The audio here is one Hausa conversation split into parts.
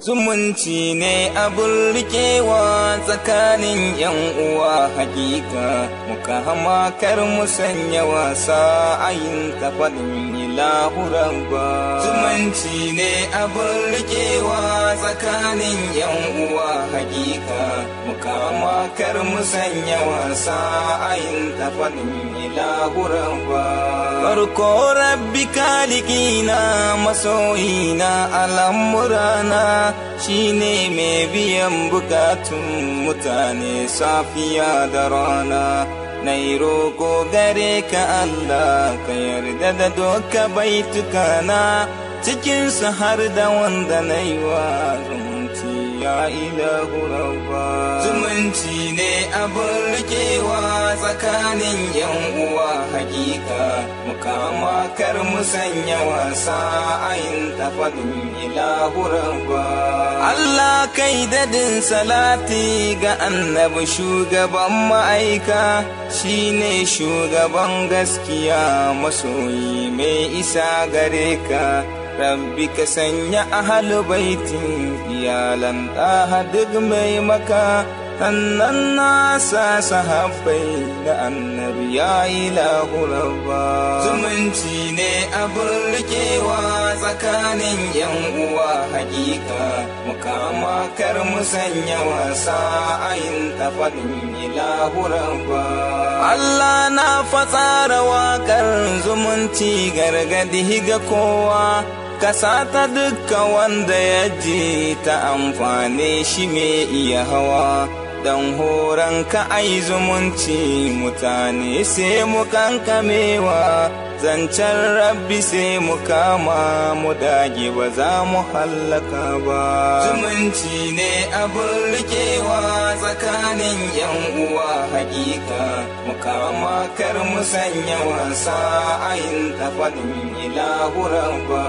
zumunci ne abin rikewa tsakanin yan uwa hakika muka hamakar mu sanya wasa ayin tafaɗin ilahu rabba. Zumunci ne abin rikewa tsakanin yan uwa hakika muka hamakar mu sanya wasa ayin tafaɗin ilahu rabba. Farko rabbi kalikina masoyina al'amurana shine mai biyan bukatun mutane safiya da rana. Nai roƙo gare ka Allah ka yarda da doka baitukana cikinsu har da wanda na yi wa zumunci ya ilahu rabba. Zumunci ne abin rikewa tsakanin yan uwa hakika muka makar mu sanya wasa ayin tafaɗin ilahu rabba. Allah kai dadin salati ga annabi shugaban ma'aika shine shugaban gaskiya masoyi mai isa gare ka. Rabbi ka sanya ahalu baitin iyalan ɗaha duk mai maka sannan nasa sahabbai da annabi ya ilahu rabba. Zumunci ne abin rikewa tsakanin yan uwa hakika muka makar mu sanya wasa ayin tafaɗin ilahu rabba. Allah na fatsara waƙar zumunci gargadi ga kowa kasa ta dukka wanda ya ji ta amfane shi mai iya hawa. Dan horon ka ai zumunci mutane sai mu kankamewa zancen rabbi sai mu kama mu dage ba za mu hallaka ba. Zumunci ne abin rikewa tsakanin yan uwa hakika mu kama kar mu sanya wasa ayin tafaɗin ilahu rabba.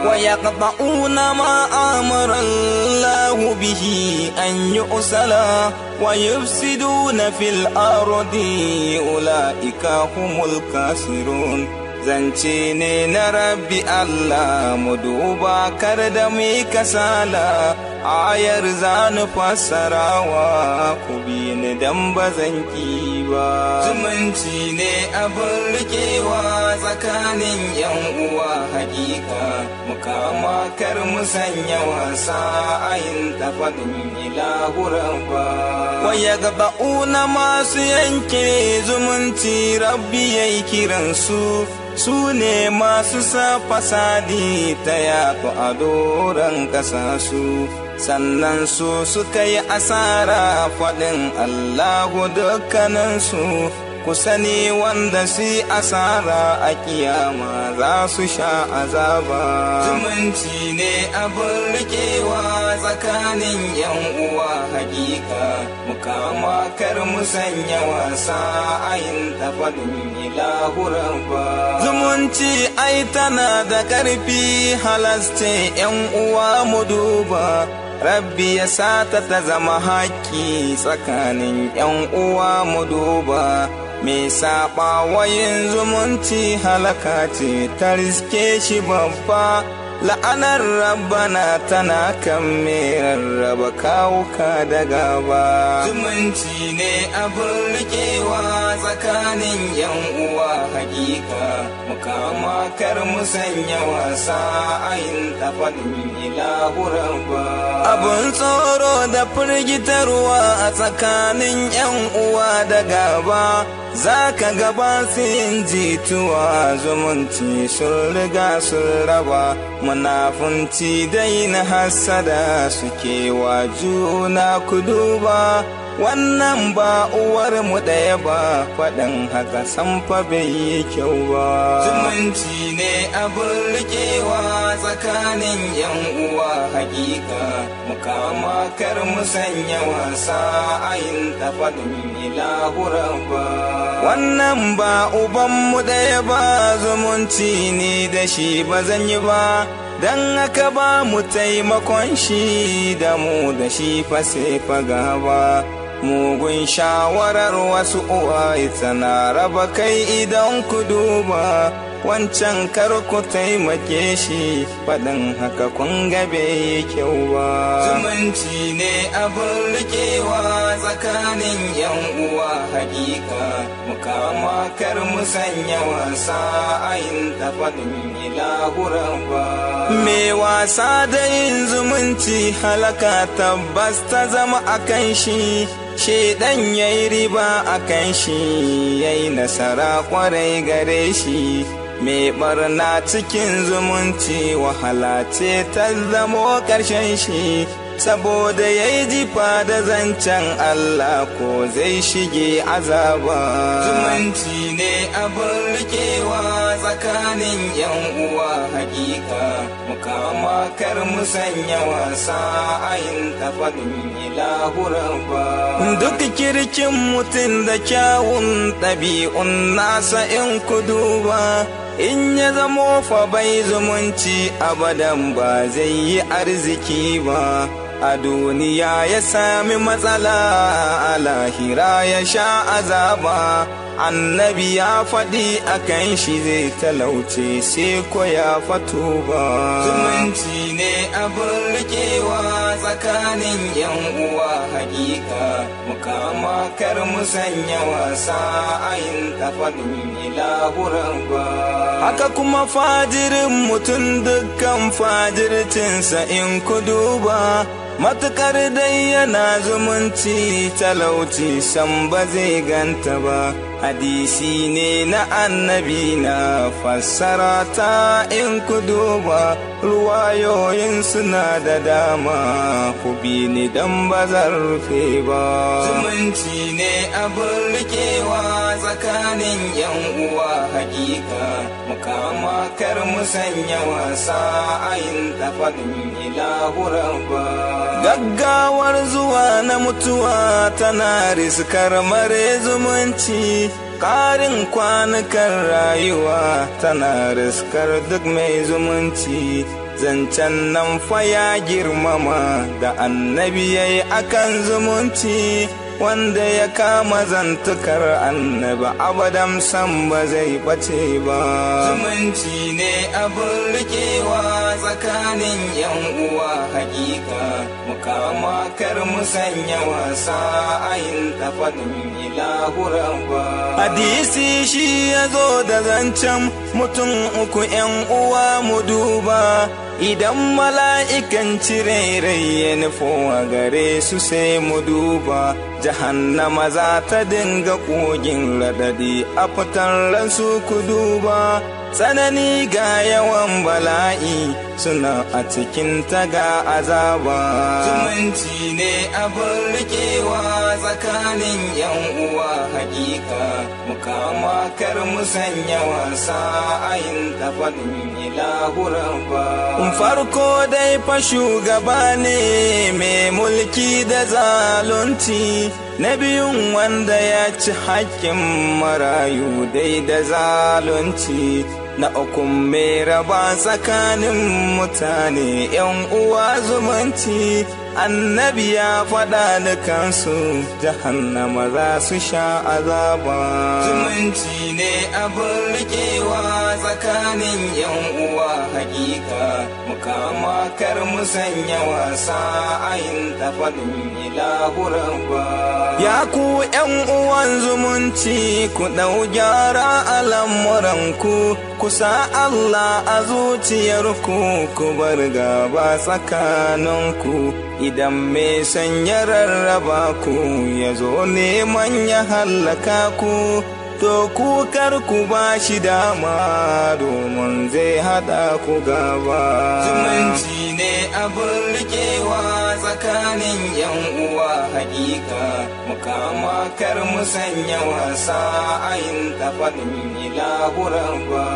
Wa yaqta'una ma amara Allahu bihi an yu'sala wa yufsiduna fil ardi ulaika humul kasirun. Zance ne na rabbi Allah mu duba kar da mu kasala ayar zanu fassarawa ku bi ni dan bazan ki ba. Zumunci ne abin rikewa tsakanin yan uwa hakika mu kama kar mu sanya wasa ayin tafaɗin ilahu rabba. Wa yaqba'una masu yanke zumunci rabbi yayi kiransu su ne masu sa fasadi ta yaku a doron ƙasa su sannan su suka yi asara faɗin Allahu dukkaninsu ku sani wanda su asara a kiyama za su sha azaba. Zumunci ne abin rikewa tsakanin yan uwa hakika mu kama kar mu sanya wasa ayin tafaɗin ilahu rabba. Zumunci ai tana da ƙarfi halasce yan uwa mu duba Rabbi ya sata ta zama haƙƙi tsakanin yan uwa mu duba. Me saɓa wayin zumunci halaka ce ta riske shi babba. La'anar rabbana tana kan me rarraba kawuka da gaba. Zumunci ne abin rikewa tsakanin yan uwa hakika mu kama kar mu sanya wasa ayin tafaɗin ilahu rabba. Abun tsoro da firgitarwa a tsakanin yan uwa da gaba. Za ka gaba yin jituwa zumunci sun riga sun raba. Munafunci dai na hassada suke wa juna ku duba. Wannan ba uwar mu ɗaya ba faɗin haka san fa bai yi kyau ba. Zumunci ne abin rikewa tsakanin yan uwa hakika mu kama kar mu sanya wasa ayin tafaɗin ilahu rabba. Wannan ba uban mu ɗaya ba zumunci ne da shi ba zan yi ba. Dan haka ba mu taimakon shi da mu da shi fa sai fa gaba. Mugun shawarar wasu uwaye tana raba kai idan ku duba. wancan kar ku taimake shi faɗin haka kun gabe kyau ba. Zumunci ne abin rikewa tsakanin yan uwa hakika, mukama kar mu sanya wasa ayin tafaɗin ilahuran ba. Me wasa da yin zumunci halaka tabbas ta zama akan shi, shedan yayi riba akan shi, yayi nasara kwarai gare shi. Me barna cikin zumunci wahala ce ta zamo ƙarshen shi, saboda yayi jifa da zancen Allah ko zai shige azaba. Zumunci ne abin rikewa tsakanin yan uwa hakika, mukama kar mu sanya wasa ayin tafaɗin ilahuran ba. Duk kirkin mutum da kyawun ɗabi'un nasa in ku duba, in ya zamo fa bai zumunci abadan ba zai yi arziki ba. A duniya ya sami matsala, a lahira ya sha azaba. Annabi ya faɗi akan shi zai talauce sai ko ya fato ba. Zumunci ne abin rikewa tsakanin yan uwa hakika, mukama kar mu sanya wasa ayin tafaɗin ilahuran ba. Haka kuma fajirin mutum dukkan fajircinsa in ku duba, matukar dai yana zumunci talauci san ba zai ganta ba. Hadisi ne na annabi na fassara ta in ku duba, ruwayoyin suna da dama ku bi ni dan ba zan rufe ba. Zumunci ne abin rikewa tsakanin yan uwa hakika, mukama kar mu sanya wasa ayin tafaɗin ilahuran ba. Gaggawar zuwa na mutuwa tana riskar mare zumunci, ƙarin kwanukan rayuwa tana riskar duk mai zumunci. Zancen nan fa ya girmama da annabi yayi akan zumunci, wanda ya kama zantukar annabi abadan san ba zai bace ba. Zumunci ne abin rikewa tsakanin yan uwa hakika, mukama kar mu sanya wasa ayin tafaɗin ilahuran ba. Hadisi shi ya zo da zancen mutum uku yan uwa mu duba, idan mala'ikan cire rai ya nufo a gare su sai mu duba. Jahannama za ta dinga ƙogin radadi a fitar ransu ku duba, tsanani ga yawan bala'i suna a cikin taga azaba. Zumunci ne abin rikewa tsakanin yan uwa hakika, mukama kar mu sanya wasa ayin tafaɗin ilahuran ba. Farko dai fa shugaba ne mai mulki da zalunci, na biyun wanda ya ci hakkin marayu dai da zalunci, na ukun mai raba tsakanin mutane yan uwa zumunci. Annabi ya faɗa da kansu jahannama za su sha azaba. Zumunci ne abin rikewa tsakanin yan uwa hakika, mukama kar mu sanya wasa ayin tafaɗin ilahuran ba. Ya ku yan uwan zumunci ku ɗau gyara a lamuranku, ku sa Allah a zuciyarku, ku bar gaba tsakaninku. Idan mai sanya rarraba ku ya zo neman ya hallaka ku, to ku kar ku ba shi dama domin zai hada ku gaba. Zumunci ne abin rikewa tsakanin yan uwa hakika, mukama kar mu sanya wasa ayin tafaɗin ilahuran ba.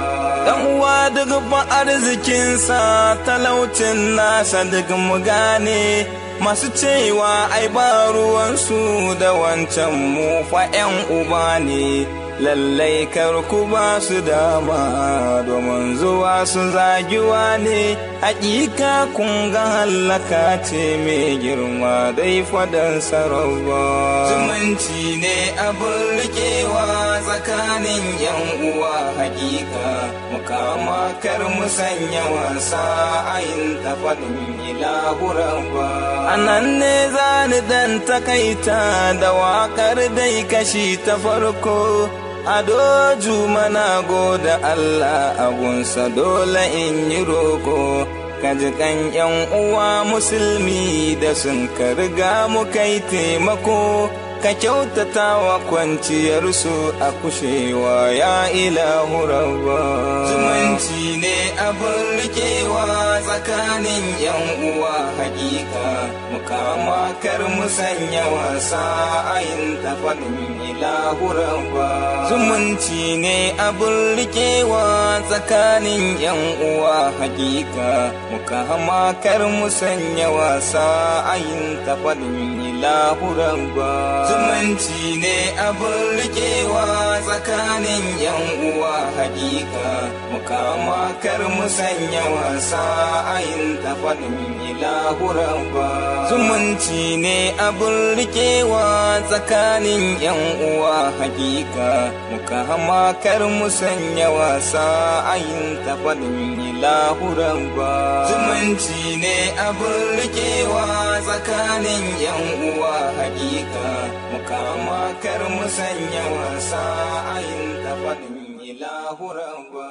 Dan uwa duk ba arzikinsa talaucin nasa duk mu gane, masu cewa ai ba ruwansu da wancan mu fa 'yan uba ne. lallai karku ba su dama domin zuwa su zagiwa ne hakika kun ga hallaka ce mai girma dai fadan sarauba zumunci ne abin rikewa tsakanin yan uwa hakika mukama kar mu sanya wasa ayin tafadin ilahuran ba anan ne zani dan takaita da wakar dai kashi ta farko Adoju mana goda Allah abunsa dole in yi roko kaji kan yan uwa musulmi da sun karga mu kai taimako ka kyautata wa kwanciyarsu a kushewa ya ilahu rabba zumunci ne abin rikewa tsakanin yan uwa hakika mukama kar mu sanya wasa ayin tafadin ilahu rabba zumunci ne abin rikewa tsakanin yan uwa hakika mukama kar mu sanya wasa ayin tafadin ilahu rabba zumunci ne abin rikewa tsakanin yan uwa hakika mukama kar mu sanya wasa ayin tafadin ilahu rabba zumunci ne abin rikewa tsakanin yan uwa hakika mukama kar mu sanya wasa ayin tafadin ilahu rabba zumunci ne abin rikewa tsakanin yan uwa hakika mukama kar mu sanya wasa ayin tafadin ilahu rabba